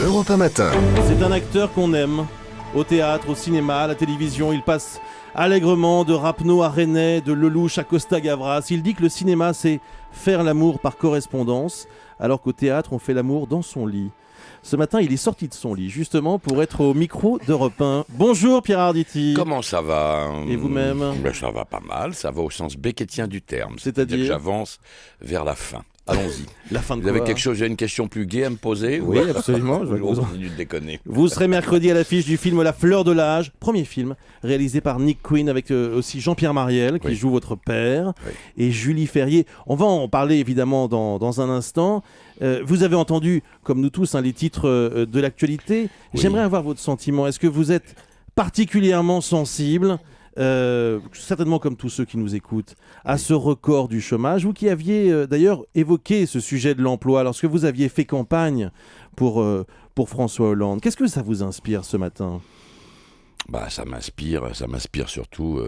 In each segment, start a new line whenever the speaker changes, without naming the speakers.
Europe 1 Matin.
C'est un acteur qu'on aime. Au théâtre, au cinéma, à la télévision, il passe allègrement de Rapneau à Resnais, de Lelouch à Costa Gavras. Il dit que le cinéma, c'est faire l'amour par correspondance, alors qu'au théâtre, on fait l'amour dans son lit. Ce matin, il est sorti de son lit, justement, pour être au micro d'Europe 1. Bonjour Pierre Arditi.
Comment ça va?
Et vous-même?
Ça va pas mal, ça va au sens beckettien du terme.
C'est-à-dire
que j'avance vers la fin. Allons-y.
La fin de
Vous avez
quoi,
quelque chose, une question plus gaie à me poser?
Oui, absolument. Je vais
On
vous en-
continue de déconner.
Vous serez mercredi à l'affiche du film La Fleur de l'âge, premier film réalisé par Nick Quinn avec aussi Jean-Pierre Mariel qui
Oui.
joue votre père
Oui.
et Julie Ferrier. On va en parler évidemment dans un instant. Vous avez entendu, comme nous tous, les titres de l'actualité.
Oui.
J'aimerais avoir votre sentiment. Est-ce que vous êtes particulièrement sensible, certainement comme tous ceux qui nous écoutent, à ce record du chômage? Vous qui aviez d'ailleurs évoqué ce sujet de l'emploi lorsque vous aviez fait campagne pour François Hollande. Qu'est-ce que ça vous inspire ce matin?
Ça m'inspire surtout,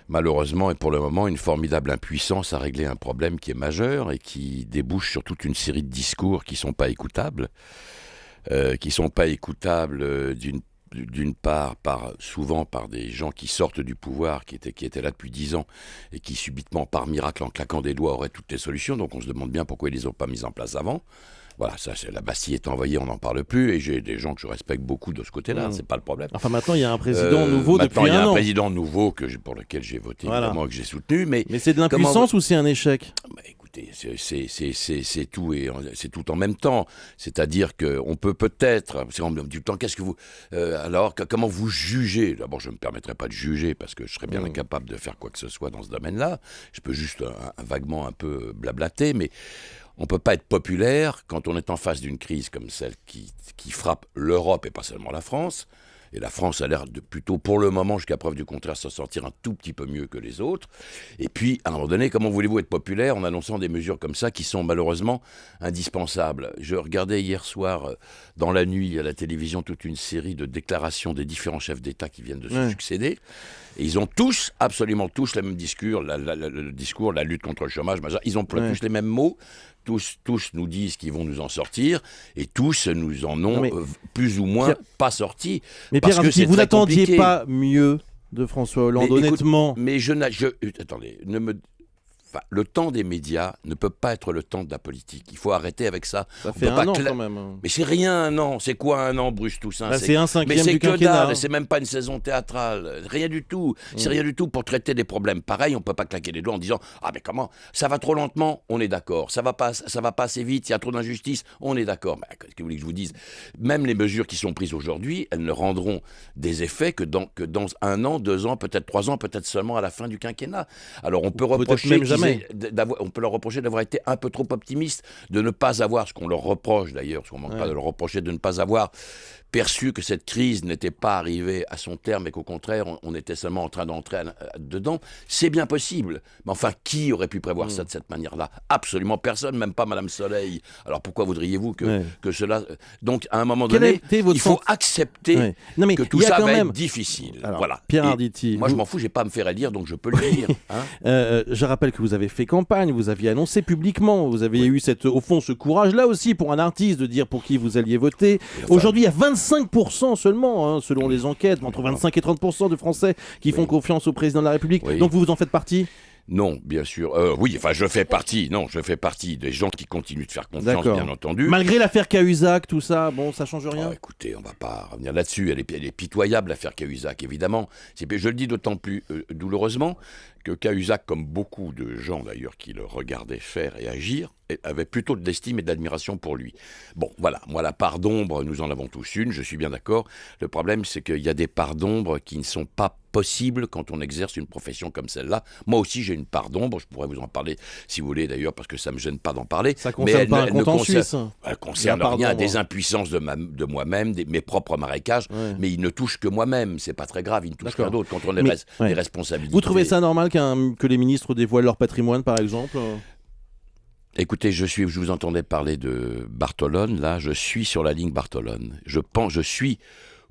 malheureusement et pour le moment, une formidable impuissance à régler un problème qui est majeur et qui débouche sur toute une série de discours qui sont pas écoutables, d'une part souvent par des gens qui sortent du pouvoir, qui étaient là depuis 10 ans et qui subitement, par miracle, en claquant des doigts, auraient toutes les solutions. Donc on se demande bien pourquoi ils les ont pas mises en place avant. Voilà, la Bastille est envahie, on n'en parle plus, et j'ai des gens que je respecte beaucoup de ce côté-là, c'est pas le problème.
Enfin, maintenant, il y a un président nouveau depuis
Maintenant, il y a
un
un
an.
président nouveau pour lequel j'ai voté,
Voilà.
évidemment, que j'ai soutenu, mais
Mais c'est de l'impuissance ou c'est un échec?
écoutez, c'est tout en même temps. C'est-à-dire qu'on peut peut-être, parce qu'on me dit tout le temps, qu'est-ce que vous... comment vous jugez? D'abord, je ne me permettrai pas de juger, parce que je serais bien incapable de faire quoi que ce soit dans ce domaine-là. Je peux juste vaguement un peu blablater, mais on ne peut pas être populaire quand on est en face d'une crise comme celle qui frappe l'Europe et pas seulement la France. Et la France a l'air de plutôt, pour le moment, jusqu'à preuve du contraire, s'en sortir un tout petit peu mieux que les autres. Et puis, à un moment donné, comment voulez-vous être populaire en annonçant des mesures comme ça qui sont malheureusement indispensables? Je regardais hier soir, dans la nuit, à la télévision, toute une série de déclarations des différents chefs d'État qui viennent de se succéder. Et ils ont tous, absolument tous, le même discours, le discours, la lutte contre le chômage, machin. Ils ont tous les mêmes mots. Tous nous disent qu'ils vont nous en sortir, et tous nous en ont plus ou moins pas sortis.
Mais
parce
Pierre
que
Arditi,
c'est
vous
très
n'attendiez
compliqué.
pas mieux de François Hollande,
Mais écoute,
honnêtement?
attendez, le temps des médias ne peut pas être le temps de la politique. Il faut arrêter avec ça.
Ça
On
fait
peut pas
un an quand même.
Mais c'est rien un an. C'est quoi un an, Bruce Toussaint?
C'est un cinquième
Mais c'est
du
que
quinquennat.
dalle. C'est même pas une saison théâtrale. Rien du tout. C'est rien du tout pour traiter des problèmes. Pareil, on peut pas claquer les doigts en disant « Ah mais comment? Ça va trop lentement ?» On est d'accord. Ça va pas assez vite. Il y a trop d'injustice. On est d'accord. Mais qu'est-ce que vous voulez que je vous dise? Même les mesures qui sont prises aujourd'hui, elles ne rendront des effets que dans 1 an, 2 ans, peut-être 3 ans, peut-être seulement à la fin du quinquennat. Alors on peut reprocher
même jamais.
on peut leur reprocher d'avoir été un peu trop optimistes, de ne pas avoir, ce qu'on leur reproche d'ailleurs, ce qu'on ne manque pas de leur reprocher, de ne pas avoir perçu que cette crise n'était pas arrivée à son terme et qu'au contraire, on était seulement en train d'entrer dedans. C'est bien possible. Mais enfin, qui aurait pu prévoir ça de cette manière-là? Absolument personne, même pas Madame Soleil. Alors pourquoi voudriez-vous que cela... Donc, à un moment donné, il faut accepter que tout ça va être difficile.
Alors,
voilà.
Pierre
Et
Arditi,
moi, je m'en fous, j'ai pas à me faire élire, donc je peux le dire.
je rappelle que vous avez fait campagne, vous aviez annoncé publiquement, vous avez eu au fond ce courage-là aussi pour un artiste de dire pour qui vous alliez voter. Aujourd'hui, il y a 25% seulement, selon les enquêtes, entre 25 et 30% de Français qui font confiance au président de la République. Donc vous en faites partie?
Non, bien sûr. Je fais partie des gens qui continuent de faire confiance, bien entendu.
Malgré l'affaire Cahuzac, tout ça, ça change rien?
Écoutez, on va pas revenir là-dessus. Elle est pitoyable, l'affaire Cahuzac, évidemment. Je le dis d'autant plus douloureusement que Cahuzac, comme beaucoup de gens d'ailleurs qui le regardaient faire et agir, avait plutôt de l'estime et de l'admiration pour lui. Bon, voilà, moi la part d'ombre, nous en avons tous une, je suis bien d'accord. Le problème, c'est qu'il y a des parts d'ombre qui ne sont pas possibles quand on exerce une profession comme celle-là. Moi aussi, j'ai une part d'ombre, je pourrais vous en parler si vous voulez d'ailleurs, parce que ça ne me gêne pas d'en parler.
Ça concerne pas un compte en Suisse.
Elle ne concerne rien, des impuissances de moi-même, mes propres marécages, mais il ne touche que moi-même, c'est pas très grave, il ne touche qu'un d'autre quand on a des responsabilités.
Vous trouvez ça normal que les ministres dévoilent leur patrimoine, par exemple?
Écoutez, je vous entendais parler de Bartolone, là, je suis sur la ligne Bartolone. Je suis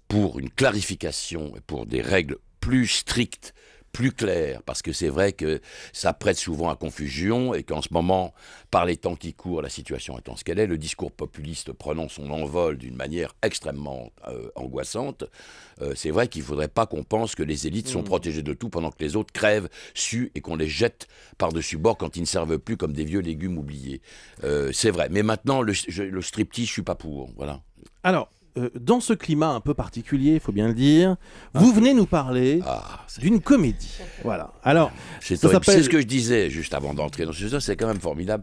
pour une clarification et pour des règles plus strictes, plus clair, parce que c'est vrai que ça prête souvent à confusion et qu'en ce moment, par les temps qui courent, la situation étant ce qu'elle est, le discours populiste prenant son envol d'une manière extrêmement angoissante, c'est vrai qu'il ne faudrait pas qu'on pense que les élites sont protégées de tout pendant que les autres crèvent, suent et qu'on les jette par-dessus bord quand ils ne servent plus comme des vieux légumes oubliés. C'est vrai, mais maintenant, le striptease, je ne suis pas pour, voilà.
Alors, dans ce climat un peu particulier, il faut bien le dire, vous venez nous parler d'une comédie. Voilà. Alors,
c'est
s'appelle...
ce que je disais juste avant d'entrer dans ce sujet. C'est quand même formidable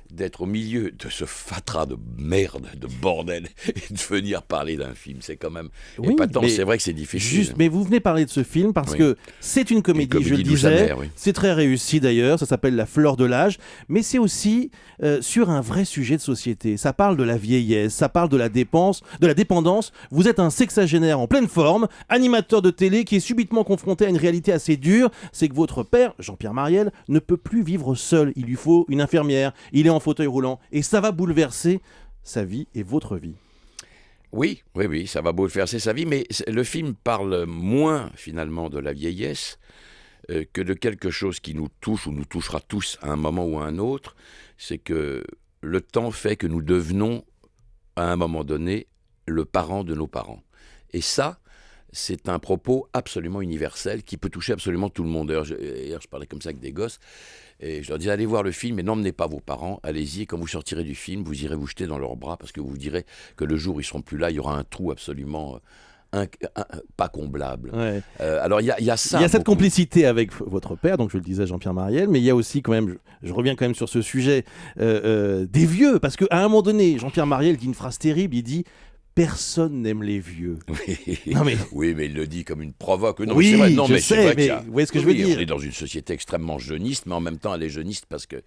d'être au milieu de ce fatras de merde, de bordel, et de venir parler d'un film. C'est quand même épatant. C'est vrai que c'est difficile.
Juste, mais vous venez parler de ce film parce que c'est une comédie, je le disais. C'est très réussi d'ailleurs. Ça s'appelle La Fleur de l'âge. Mais c'est aussi sur un vrai sujet de société. Ça parle de la vieillesse, ça parle de la dépendance. Vous êtes un sexagénaire en pleine forme, animateur de télé qui est subitement confronté à une réalité assez dure. C'est que votre père, Jean-Pierre Mariel, ne peut plus vivre seul. Il lui faut une infirmière. Il est en fauteuil roulant et ça va bouleverser sa vie et votre vie.
Oui, ça va bouleverser sa vie, mais le film parle moins finalement de la vieillesse que de quelque chose qui nous touche ou nous touchera tous à un moment ou à un autre. C'est que le temps fait que nous devenons à un moment donné le parent de nos parents. Et ça, c'est un propos absolument universel qui peut toucher absolument tout le monde. Hier, je parlais comme ça avec des gosses et je leur disais allez voir le film et n'emmenez pas vos parents, allez-y, et quand vous sortirez du film, vous irez vous jeter dans leurs bras parce que vous direz que le jour où ils seront plus là, il y aura un trou absolument pas comblable.
Ouais.
Alors il y a ça.
Il y a cette complicité avec votre père, donc je le disais Jean-Pierre Mariel, mais il y a aussi quand même, je reviens quand même sur ce sujet des vieux, parce qu'à un moment donné, Jean-Pierre Mariel dit une phrase terrible, il dit personne n'aime les vieux.
Oui, mais il le dit comme une provoque. Non,
oui,
c'est vrai. Non,
je
mais
sais,
c'est vrai
mais
vous
voyez ce que je veux dire.
On est dans une société extrêmement jeuniste, mais en même temps, elle est jeuniste parce que,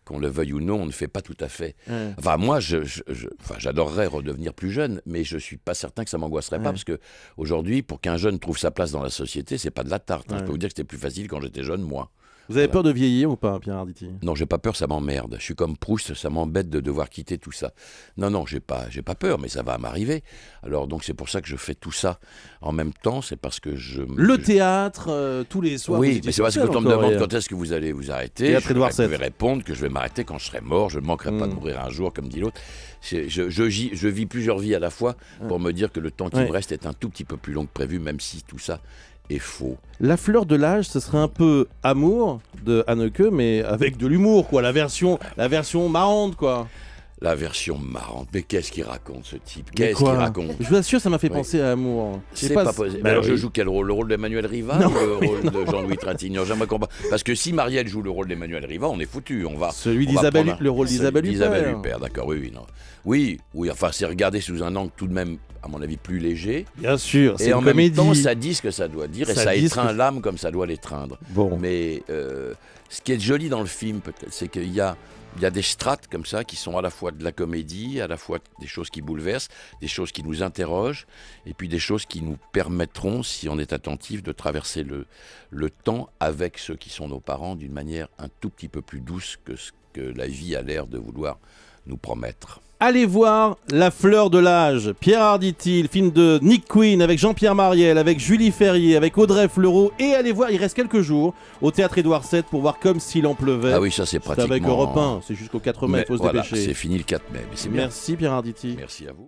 qu'on le veuille ou non, on ne fait pas tout à fait. Enfin, moi, j'adorerais redevenir plus jeune, mais je ne suis pas certain que ça m'angoisserait pas, parce qu'aujourd'hui, pour qu'un jeune trouve sa place dans la société, c'est pas de la tarte. Je peux vous dire que c'était plus facile quand j'étais jeune, moi.
Vous avez peur de vieillir ou pas, Pierre Arditi ?
Non, j'ai pas peur, ça m'emmerde. Je suis comme Proust, ça m'embête de devoir quitter tout ça. Non, j'ai pas peur, mais ça va m'arriver. Alors donc c'est pour ça que je fais tout ça en même temps, c'est parce que
théâtre, tous les soirs.
Oui, mais c'est parce que quand on me demande quand est-ce que vous allez vous arrêter, je vais répondre que je vais m'arrêter quand je serai mort. Je ne manquerai pas de mourir un jour, comme dit l'autre. Je vis plusieurs vies à la fois pour me dire que le temps qui me reste est un tout petit peu plus long que prévu, même si tout ça est faux.
La fleur de l'âge, ce serait un peu Amour de Haneke, mais avec de l'humour, quoi. La version marrante, quoi.
La version marrante. Mais qu'est-ce qu'il raconte, ce type ? Qu'est-ce qu'il raconte ?
Je vous assure, ça m'a fait penser à Amour.
C'est pas possible. Alors, je joue quel rôle ? Le rôle d'Emmanuel Riva ou le rôle de Jean-Louis Trintignant ? J'aimerais comprendre. Parce que si Marielle joue le rôle d'Emmanuel Riva, on est foutu. On va.
Le rôle d'Isabelle
Huppert, d'accord, non. Oui, enfin, c'est regardé sous un angle tout de même, à mon avis, plus léger.
Bien sûr, c'est
une comédie. Et en même temps, ça dit ce que ça doit dire, et ça étreint l'âme comme ça doit l'étreindre.
Bon.
Mais ce qui est joli dans le film, peut-être, c'est qu'il y a des strates comme ça qui sont à la fois de la comédie, à la fois des choses qui bouleversent, des choses qui nous interrogent, et puis des choses qui nous permettront, si on est attentif, de traverser le temps avec ceux qui sont nos parents d'une manière un tout petit peu plus douce que ce que la vie a l'air de vouloir nous promettre.
Allez voir La Fleur de l'âge, Pierre Arditi, le film de Nick Quinn avec Jean-Pierre Mariel, avec Julie Ferrier, avec Audrey Fleurot, et allez voir, il reste quelques jours au Théâtre Édouard VII pour voir Comme s'il en pleuvait.
Ah oui, ça c'est pratiquement...
C'est avec Europe 1, c'est jusqu'au 4 mai, il faut se dépêcher.
C'est fini le 4 mai, mais c'est bien.
Merci Pierre Arditi.
Merci à vous.